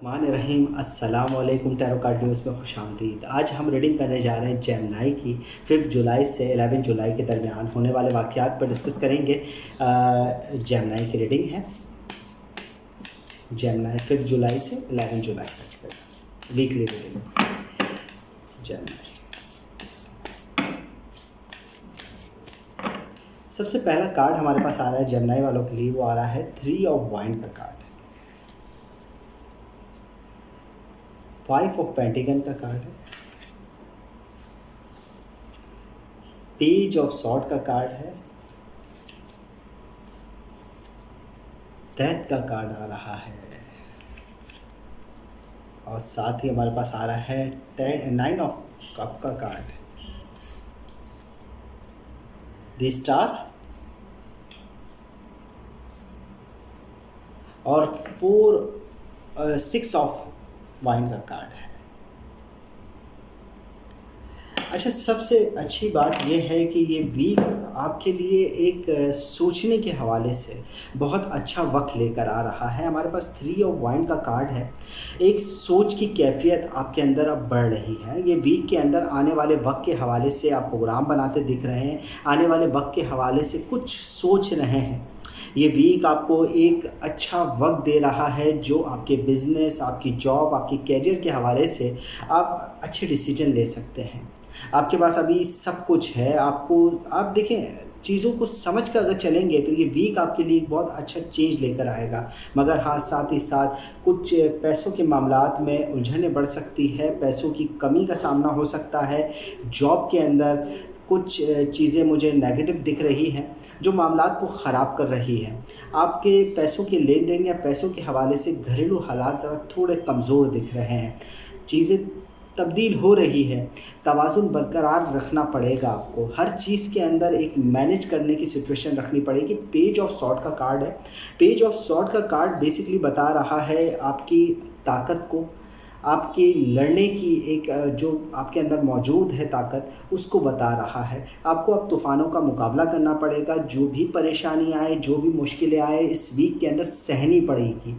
रहीम अस्सलाम वालेकुम। Tarot card news में खुशामदीद। आज हम रीडिंग करने जा रहे हैं जेमिनी की 5 जुलाई से 11 जुलाई के दरमियान होने वाले वाक़यात पर डिस्कस करेंगे। जेमिनी की रीडिंग है जेमिनी 5 जुलाई से 11 जुलाई तक वीकली रीडिंग जेमिनी। सबसे पहला कार्ड हमारे पास आ रहा है जेमिनी वालों के लिए, वो आ रहा है 3 ऑफ वाइंड का कार्ड, 5 ऑफ पेंटिकल का कार्ड है, पेज ऑफ सॉर्ड का कार्ड है, डेथ का कार्ड आ रहा है और साथ ही हमारे पास आ रहा है 9 ऑफ कप का कार्ड, द स्टार और 6 ऑफ वाइन का कार्ड है। अच्छा, सबसे अच्छी बात यह है कि ये वीक आपके लिए एक सोचने के हवाले से बहुत अच्छा वक्त लेकर आ रहा है। हमारे पास 3 ऑफ वाइन का कार्ड है। एक सोच की कैफियत आपके अंदर अब बढ़ रही है। ये वीक के अंदर आने वाले वक्त के हवाले से आप प्रोग्राम बनाते दिख रहे हैं, आने वाले वक्त के हवाले से कुछ सोच रहे हैं। ये वीक आपको एक अच्छा वक्त दे रहा है जो आपके बिज़नेस, आपकी जॉब, आपकी कैरियर के हवाले से आप अच्छे डिसीजन ले सकते हैं। आपके पास अभी सब कुछ है। आप देखें, चीज़ों को समझ कर अगर चलेंगे तो ये वीक आपके लिए बहुत अच्छा चेंज लेकर आएगा। मगर हाँ, साथ ही साथ कुछ पैसों के मामलात में उलझनें बढ़ सकती है, पैसों की कमी का सामना हो सकता है। जॉब के अंदर कुछ चीज़ें मुझे नेगेटिव दिख रही हैं जो मामलात को ख़राब कर रही है। आपके पैसों के लेन देन या पैसों के हवाले से घरेलू हालात ज़रा थोड़े कमज़ोर दिख रहे हैं। चीज़ें तब्दील हो रही है, तवाज़ुन बरकरार रखना पड़ेगा आपको। हर चीज़ के अंदर एक मैनेज करने की सिचुएशन रखनी पड़ेगी। पेज ऑफ सॉर्ड का कार्ड है। पेज ऑफ सॉर्ड का कार्ड बेसिकली बता रहा है आपकी ताकत को, आपकी लड़ने की एक जो आपके अंदर मौजूद है ताकत, उसको बता रहा है। आपको अब तूफ़ानों का मुकाबला करना पड़ेगा। जो भी परेशानी आए, जो भी मुश्किलें आए, इस वीक के अंदर सहनी पड़ेगी।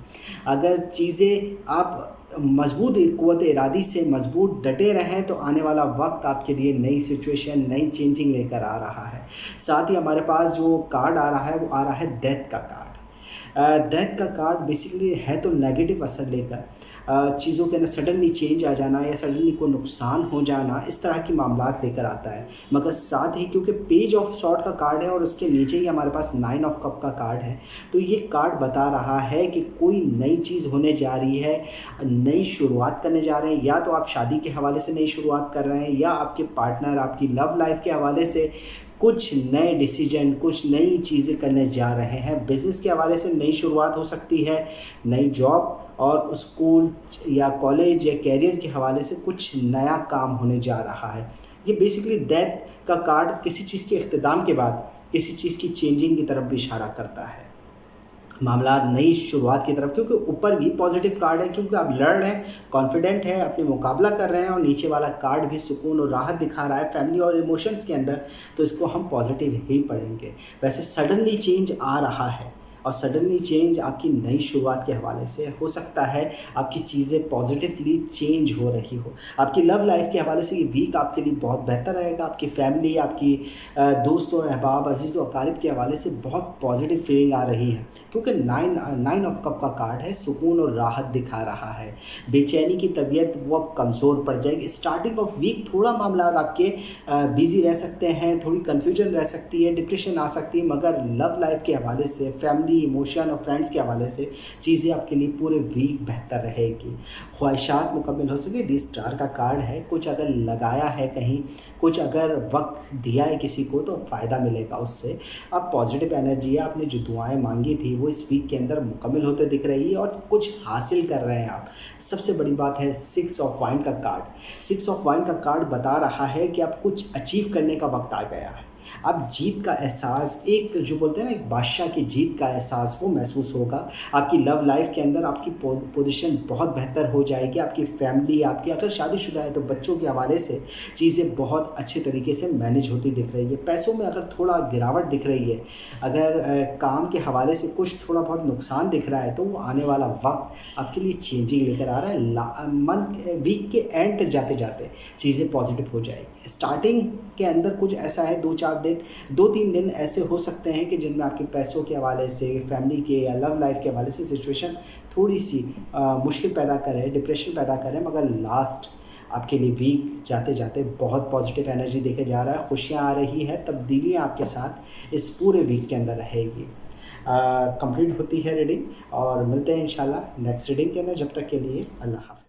अगर चीज़ें आप मजबूत क़ुव्वत इरादी से मजबूत डटे रहें तो आने वाला वक्त आपके लिए नई सिचुएशन, नई चेंजिंग लेकर आ रहा है। साथ ही हमारे पास जो कार्ड आ रहा है वो आ रहा है डेथ का कार्ड। डेथ का कार्ड बेसिकली है तो नेगेटिव असर लेकर चीज़ों के अंदर सडनली चेंज आ जाना या सडनली कोई नुकसान हो जाना, इस तरह की मामलात लेकर आता है। मगर साथ ही क्योंकि पेज ऑफ सॉर्ड का कार्ड है और उसके नीचे ही हमारे पास 9 ऑफ कप का कार्ड है, तो ये कार्ड बता रहा है कि कोई नई चीज़ होने जा रही है, नई शुरुआत करने जा रहे हैं। या तो आप शादी के हवाले से नई शुरुआत कर रहे हैं या आपके पार्टनर, आपकी लव लाइफ के हवाले से कुछ नए डिसीजन, कुछ नई चीज़ें करने जा रहे हैं। बिज़नेस के हवाले से नई शुरुआत हो सकती है, नई जॉब और स्कूल या कॉलेज या कैरियर के हवाले से कुछ नया काम होने जा रहा है। ये बेसिकली डेथ का कार्ड किसी चीज़ के इख्तिताम के बाद किसी चीज़ की चेंजिंग की तरफ भी इशारा करता है, मामला नई शुरुआत की तरफ। क्योंकि ऊपर भी पॉजिटिव कार्ड है, क्योंकि आप लड़ रहे हैं, कॉन्फिडेंट है, अपने मुकाबला कर रहे हैं, और नीचे वाला कार्ड भी सुकून और राहत दिखा रहा है फैमिली और इमोशंस के अंदर, तो इसको हम पॉजिटिव ही पढ़ेंगे। वैसे सडनली चेंज आ रहा है और सडनली चेंज आपकी नई शुरुआत के हवाले से हो सकता है। आपकी चीज़ें पॉजिटिवली चेंज हो रही हो। आपकी लव लाइफ के हवाले से ये वीक आपके लिए बहुत बेहतर रहेगा। आपकी फैमिली, आपकी दोस्तों और अहबाब, अजीज़ और अकारिब के हवाले से बहुत पॉजिटिव फीलिंग आ रही है, क्योंकि 9 ऑफ कप का कार्ड है, सुकून और राहत दिखा रहा है। बेचैनी की तबीयत वो अब कमज़ोर पड़ जाएगी। स्टार्टिंग ऑफ वीक थोड़ा मामला आपके बिज़ी रह सकते हैं, थोड़ी कन्फ्यूजन रह सकती है, डिप्रेशन आ सकती है, मगर लव लाइफ के हवाले से, फैमिली, इमोशन और फ्रेंड्स के हवाले से चीज़ें आपके लिए पूरे वीक बेहतर रहेगी। ख्वाहिशात मुकम्मल हो सके। दी स्टार का कार्ड है। कुछ अगर लगाया है कहीं, कुछ अगर वक्त दिया है किसी को, तो फ़ायदा मिलेगा उससे। अब पॉजिटिव एनर्जी है, आपने जो दुआएं मांगी थी वो इस वीक के अंदर मुकम्मल होते दिख रही है और कुछ हासिल कर रहे हैं आप। सबसे बड़ी बात है 6 ऑफ वाइन का कार्ड। 6 ऑफ वाइन का कार्ड बता रहा है कि अब कुछ अचीव करने का वक्त आ गया है। आप जीत का एहसास, एक जो बोलते हैं ना एक बादशाह की जीत का एहसास वो महसूस होगा। आपकी लव लाइफ़ के अंदर आपकी पोज़ीशन बहुत बेहतर हो जाएगी। आपकी फैमिली, आपकी अगर शादीशुदा है तो बच्चों के हवाले से चीज़ें बहुत अच्छे तरीके से मैनेज होती दिख रही है। पैसों में अगर थोड़ा गिरावट दिख रही है, अगर काम के हवाले से कुछ थोड़ा बहुत नुकसान दिख रहा है, तो वो आने वाला वक़्त आपके लिए चेंजिंग लेकर आ रहा है। मंथ वीक के एंड तक जाते-जाते चीज़ें पॉज़िटिव हो जाएगी। स्टार्टिंग के अंदर कुछ ऐसा है 2-4 दिन, 2-3 दिन ऐसे हो सकते हैं कि जिनमें आपके पैसों के हवाले से, फैमिली के या लव लाइफ़ के हवाले से सिचुएशन थोड़ी-सी मुश्किल पैदा करे, डिप्रेशन पैदा करे, मगर लास्ट आपके लिए वीक जाते-जाते बहुत पॉज़िटिव एनर्जी देके जा रहा है, खुशियाँ आ रही है, तब्दीलियाँ आपके साथ इस पूरे वीक के अंदर रहेगी। कंप्लीट होती है रीडिंग और मिलते हैं इंशाल्लाह नेक्स्ट रीडिंग के अंदर। जब तक के लिए अल्लाह हाफ़िज़।